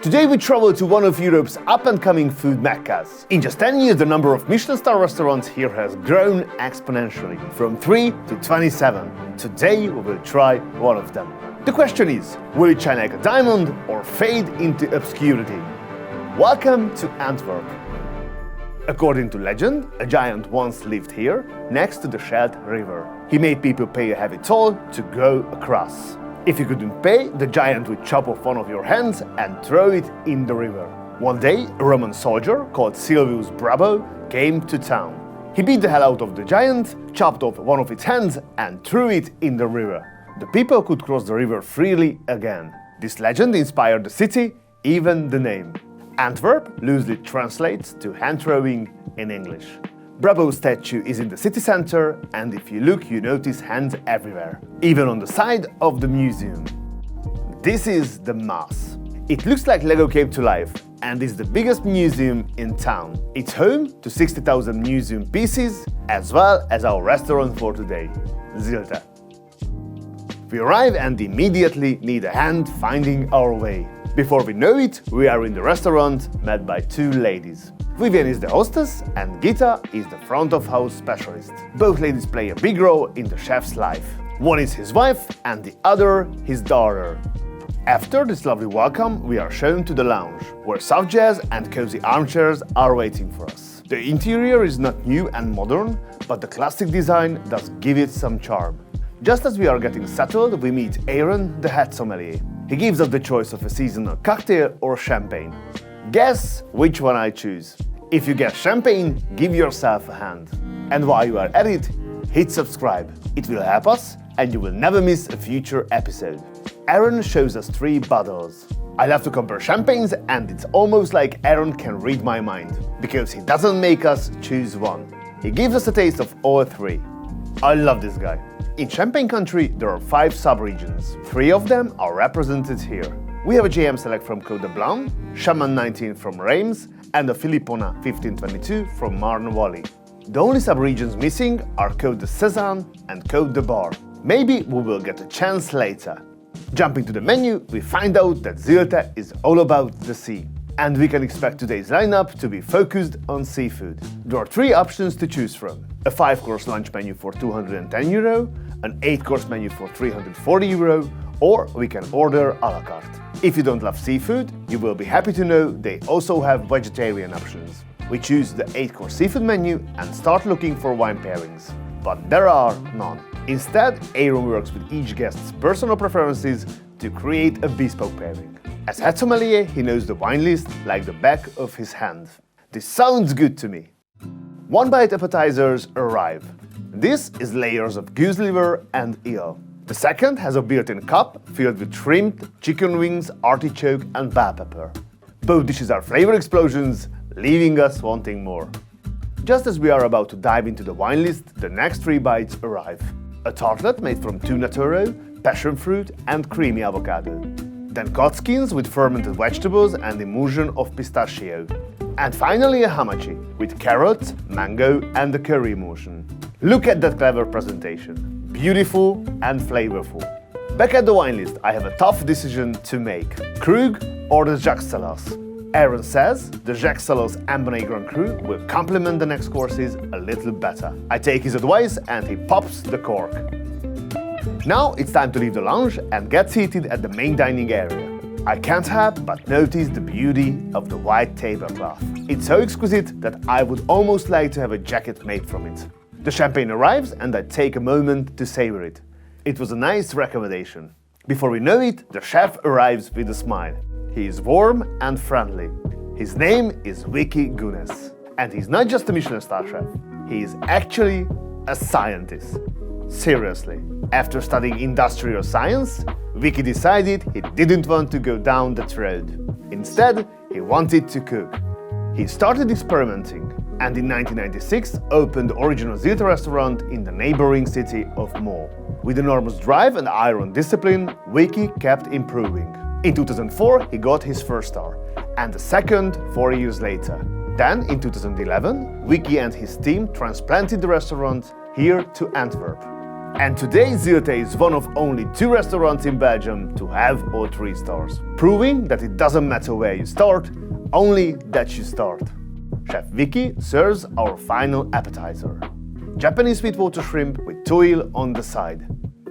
Today we travel to one of Europe's up-and-coming food meccas. In just 10 years, the number of Michelin Star restaurants here has grown exponentially, from 3 to 27. Today we will try one of them. The question is, will it shine like a diamond or fade into obscurity? Welcome to Antwerp. According to legend, a giant once lived here, next to the Zilte river. He made people pay a heavy toll to go across. If you couldn't pay, the giant would chop off one of your hands and throw it in the river. One day, a Roman soldier called Silvius Brabo came to town. He beat the hell out of the giant, chopped off one of its hands and threw it in the river. The people could cross the river freely again. This legend inspired the city, even the name. Antwerp loosely translates to hand throwing in English. Brabo's statue is in the city center, and if you look, you notice hands everywhere, even on the side of the museum. This is the Mass. It looks like Lego came to life and is the biggest museum in town. It's home to 60,000 museum pieces, as well as our restaurant for today, Zilte. We arrive and immediately need a hand finding our way. Before we know it, we are in the restaurant, met by two ladies. Vivian is the hostess and Gita is the front of house specialist. Both ladies play a big role in the chef's life. One is his wife and the other his daughter. After this lovely welcome, we are shown to the lounge, where soft jazz and cozy armchairs are waiting for us. The interior is not new and modern, but the classic design does give it some charm. Just as we are getting settled, we meet Aaron, the head sommelier. He gives us the choice of a seasonal cocktail or champagne. Guess which one I choose. If you guess champagne, give yourself a hand. And while you are at it, hit subscribe. It will help us and you will never miss a future episode. Aaron shows us 3 bottles. I love to compare champagnes and it's almost like Aaron can read my mind, because he doesn't make us choose one. He gives us a taste of all 3. I love this guy. In Champagne country, there are 5 sub-regions. 3 of them are represented here. We have a JM Select from Côte de Blanc, Chaman 19 from Reims, and a Philippona 1522 from Marne Valley. The only sub-regions missing are Côte de Sézanne and Côte de Bar. Maybe we will get a chance later. Jumping to the menu, we find out that Zilte is all about the sea. And we can expect today's lineup to be focused on seafood. There are 3 options to choose from. A 5-course lunch menu for €210, an 8-course menu for €340, or we can order a la carte. If you don't love seafood, you will be happy to know they also have vegetarian options. We choose the 8-course seafood menu and start looking for wine pairings. But there are none. Instead, Aaron works with each guest's personal preferences to create a bespoke pairing. As head sommelier, he knows the wine list like the back of his hand. This sounds good to me. One bite appetizers arrive. This is layers of goose liver and eel. The second has a built-in cup filled with shrimp, chicken wings, artichoke and bell pepper. Both dishes are flavor explosions, leaving us wanting more. Just as we are about to dive into the wine list, the next 3 bites arrive. A tartlet made from tuna toro, passion fruit and creamy avocado. Then codskins with fermented vegetables and emulsion of pistachio. And finally a hamachi with carrot, mango and the curry emulsion. Look at that clever presentation. Beautiful and flavorful. Back at the wine list, I have a tough decision to make. Krug or the Jacques Salas? Aaron says the Jacques Salas Ambonnet Grand Cru will complement the next courses a little better. I take his advice and he pops the cork. Now it's time to leave the lounge and get seated at the main dining area. I can't help but notice the beauty of the white tablecloth. It's so exquisite that I would almost like to have a jacket made from it. The champagne arrives and I take a moment to savor it. It was a nice recommendation. Before we know it, the chef arrives with a smile. He is warm and friendly. His name is Viki Geunes. And he's not just a Michelin Star chef. He is actually a scientist. Seriously. After studying industrial science, Viki decided he didn't want to go down that road. Instead, he wanted to cook. He started experimenting and in 1996 opened the original Zilte restaurant in the neighboring city of Meaux. With enormous drive and iron discipline, Viki kept improving. In 2004, he got his first star, and the second 4 years later. Then, in 2011, Viki and his team transplanted the restaurant here to Antwerp. And today Zilte is one of only 2 restaurants in Belgium to have all 3 stars, proving that it doesn't matter where you start, only that you start. Chef Viki serves our final appetizer. Japanese sweetwater shrimp with tuile on the side.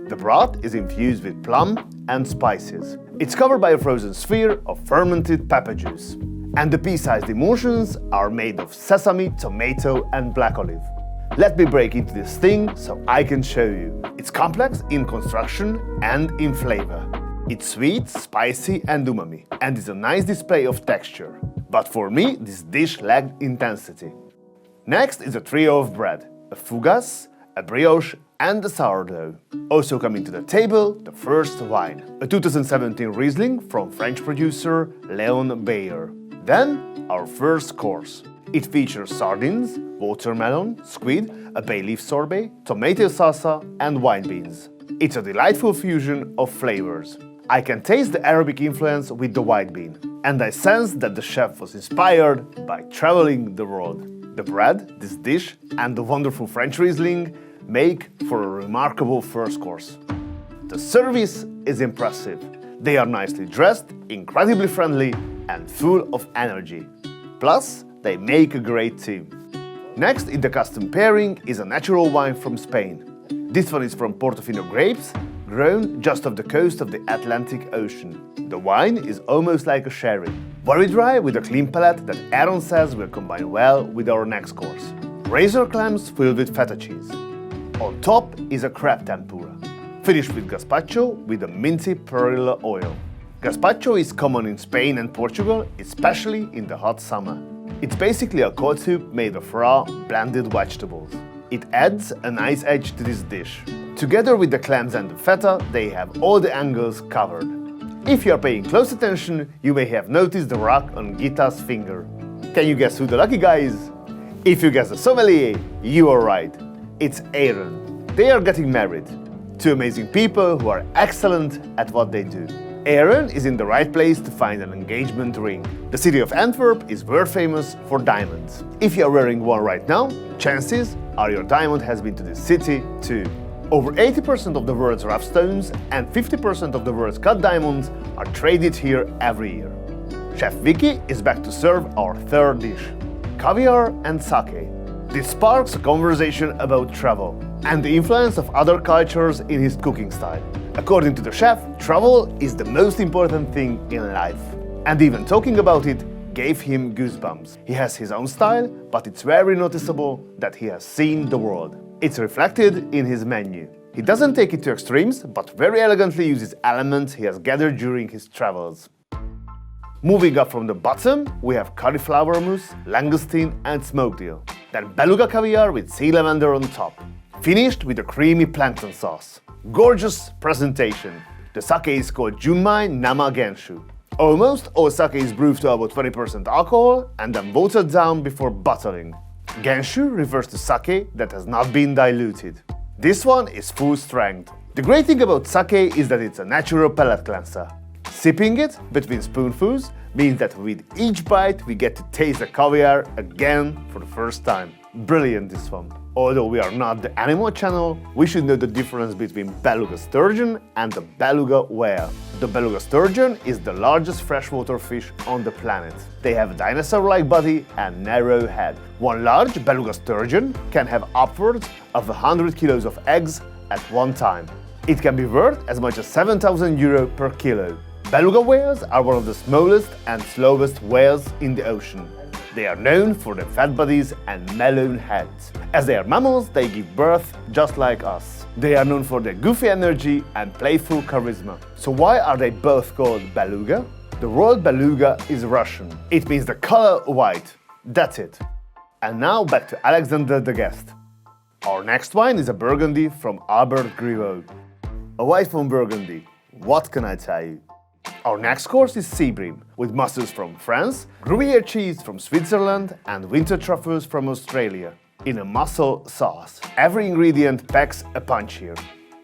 The broth is infused with plum and spices. It's covered by a frozen sphere of fermented pepper juice. And the pea-sized emulsions are made of sesame, tomato and black olive. Let me break into this thing so I can show you. It's complex in construction and in flavor. It's sweet, spicy and umami, and is a nice display of texture. But for me, this dish lacked intensity. Next is a trio of bread, a fougasse, a brioche and a sourdough. Also coming to the table, the first wine, a 2017 Riesling from French producer Léon Bayer. Then, our first course. It features sardines, watermelon, squid, a bay leaf sorbet, tomato salsa and wine beans. It's a delightful fusion of flavors. I can taste the Arabic influence with the white bean, and I sense that the chef was inspired by traveling the world. The bread, this dish, and the wonderful French Riesling make for a remarkable first course. The service is impressive. They are nicely dressed, incredibly friendly, and full of energy. Plus, they make a great team. Next in the custom pairing is a natural wine from Spain. This one is from Portofino grapes, grown just off the coast of the Atlantic Ocean. The wine is almost like a sherry. Very dry with a clean palate that Aaron says will combine well with our next course. Razor clams filled with feta cheese. On top is a crab tempura, finished with gazpacho with a minty perilla oil. Gazpacho is common in Spain and Portugal, especially in the hot summer. It's basically a cold soup made of raw, blended vegetables. It adds a nice edge to this dish. Together with the clams and the feta, they have all the angles covered. If you are paying close attention, you may have noticed the rock on Gita's finger. Can you guess who the lucky guy is? If you guess the sommelier, you are right. It's Aaron. They are getting married. 2 amazing people who are excellent at what they do. Aaron is in the right place to find an engagement ring. The city of Antwerp is world famous for diamonds. If you are wearing one right now, chances are your diamond has been to this city too. Over 80% of the world's rough stones and 50% of the world's cut diamonds are traded here every year. Chef Viki is back to serve our 3rd dish, caviar and sake. This sparks a conversation about travel and the influence of other cultures in his cooking style. According to the chef, travel is the most important thing in life. And even talking about it gave him goosebumps. He has his own style, but it's very noticeable that he has seen the world. It's reflected in his menu. He doesn't take it to extremes, but very elegantly uses elements he has gathered during his travels. Moving up from the bottom, we have cauliflower mousse, langoustine and smoked eel. Then beluga caviar with sea lavender on top. Finished with a creamy plankton sauce. Gorgeous presentation. The sake is called Junmai Nama Genshu. Almost all sake is brewed to about 20% alcohol and then watered down before bottling. Genshu refers to sake that has not been diluted. This one is full strength. The great thing about sake is that it's a natural palate cleanser. Sipping it between spoonfuls means that with each bite we get to taste the caviar again for the first time. Brilliant, this one. Although we are not the animal channel, we should know the difference between beluga sturgeon and the beluga whale. The beluga sturgeon is the largest freshwater fish on the planet. They have a dinosaur-like body and narrow head. One large beluga sturgeon can have upwards of 100 kilos of eggs at one time. It can be worth as much as €7,000 per kilo. Beluga whales are one of the smallest and slowest whales in the ocean. They are known for their fat bodies and melon heads. As they are mammals, they give birth just like us. They are known for their goofy energy and playful charisma. So why are they both called beluga? The word beluga is Russian. It means the color white. That's it. And now back to Alexander the Guest. Our next wine is a Burgundy from Albert Griveau. A white from Burgundy. What can I tell you? Our next course is sea bream, with mussels from France, Gruyere cheese from Switzerland, and winter truffles from Australia, in a mussel sauce. Every ingredient packs a punch here.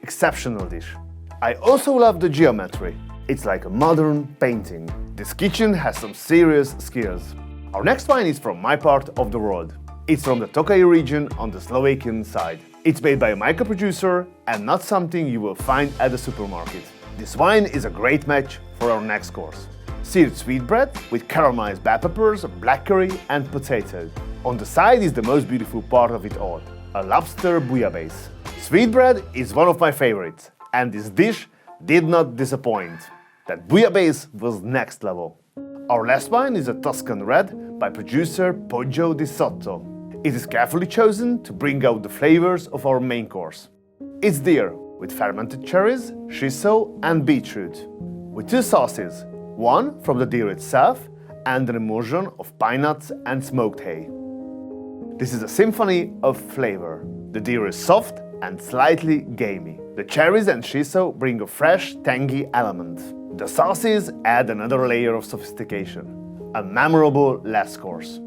Exceptional dish. I also love the geometry. It's like a modern painting. This kitchen has some serious skills. Our next wine is from my part of the world. It's from the Tokaj region on the Slovakian side. It's made by a micro producer and not something you will find at the supermarket. This wine is a great match for our next course. Seared sweetbread with caramelized bell peppers, black curry and potato. On the side is the most beautiful part of it all, a lobster bouillabaisse. Sweetbread is one of my favorites, and this dish did not disappoint. That bouillabaisse was next level. Our last wine is a Tuscan red by producer Poggio di Sotto. It is carefully chosen to bring out the flavors of our main course. It's deer with fermented cherries, shiso and beetroot, with two sauces, one from the deer itself and an emulsion of pine nuts and smoked hay. This is a symphony of flavor. The deer is soft and slightly gamey. The cherries and shiso bring a fresh, tangy element. The sauces add another layer of sophistication. A memorable last course.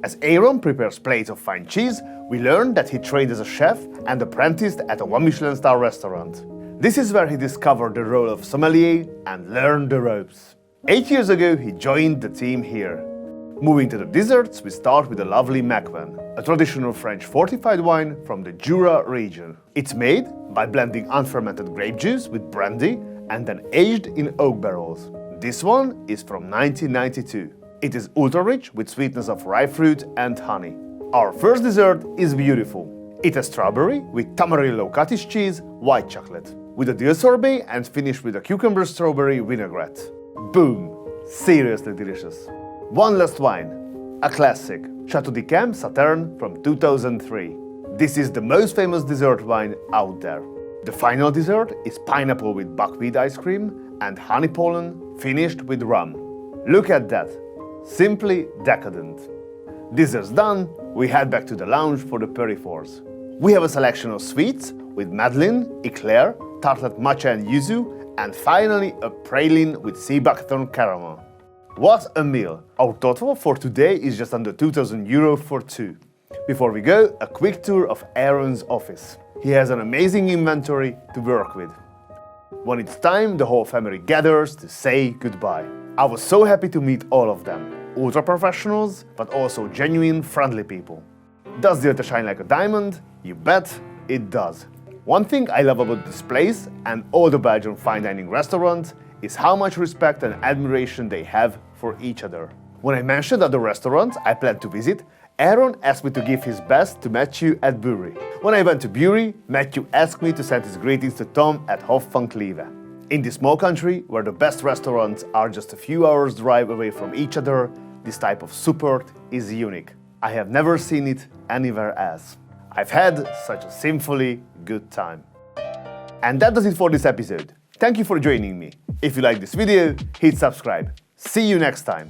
As Aaron prepares plates of fine cheese, we learn that he trained as a chef and apprenticed at a ONE Michelin Star restaurant. This is where he discovered the role of sommelier and learned the ropes. 8 years ago, he joined the team here. Moving to the desserts, we start with the lovely Michelin, a traditional French fortified wine from the Jura region. It's made by blending unfermented grape juice with brandy and then aged in oak barrels. This one is from 1992. It is ultra-rich with sweetness of ripe fruit and honey. Our first dessert is beautiful. It has strawberry with tamarillo cottage cheese, white chocolate, with a deer sorbet and finished with a cucumber strawberry vinaigrette. Boom! Seriously delicious. One last wine, a classic, Chateau d'Yquem Sauterne from 2003. This is the most famous dessert wine out there. The final dessert is pineapple with buckwheat ice cream and honey pollen finished with rum. Look at that, simply decadent. Desserts done, we head back to the lounge for the Perifors. We have a selection of sweets with madeleine, eclair, tartlet matcha and yuzu, and finally a praline with sea buckthorn caramel. What a meal! Our total for today is just under €2,000 for two. Before we go, a quick tour of Aaron's office. He has an amazing inventory to work with. When it's time, the whole family gathers to say goodbye. I was so happy to meet all of them. Ultra professionals, but also genuine, friendly people. Does Zilte shine like a diamond? You bet it does. One thing I love about this place and all the Belgian fine dining restaurants is how much respect and admiration they have for each other. When I mentioned other restaurants I plan to visit, Aaron asked me to give his best to Matthew at Bury. When I went to Bury, Matthew asked me to send his greetings to Tom at Hof van Cleve. In this small country, where the best restaurants are just a few hours drive away from each other, this type of support is unique. I have never seen it anywhere else. I've had such a sinfully good time. And that does it for this episode. Thank you for joining me. If you like this video, hit subscribe. See you next time.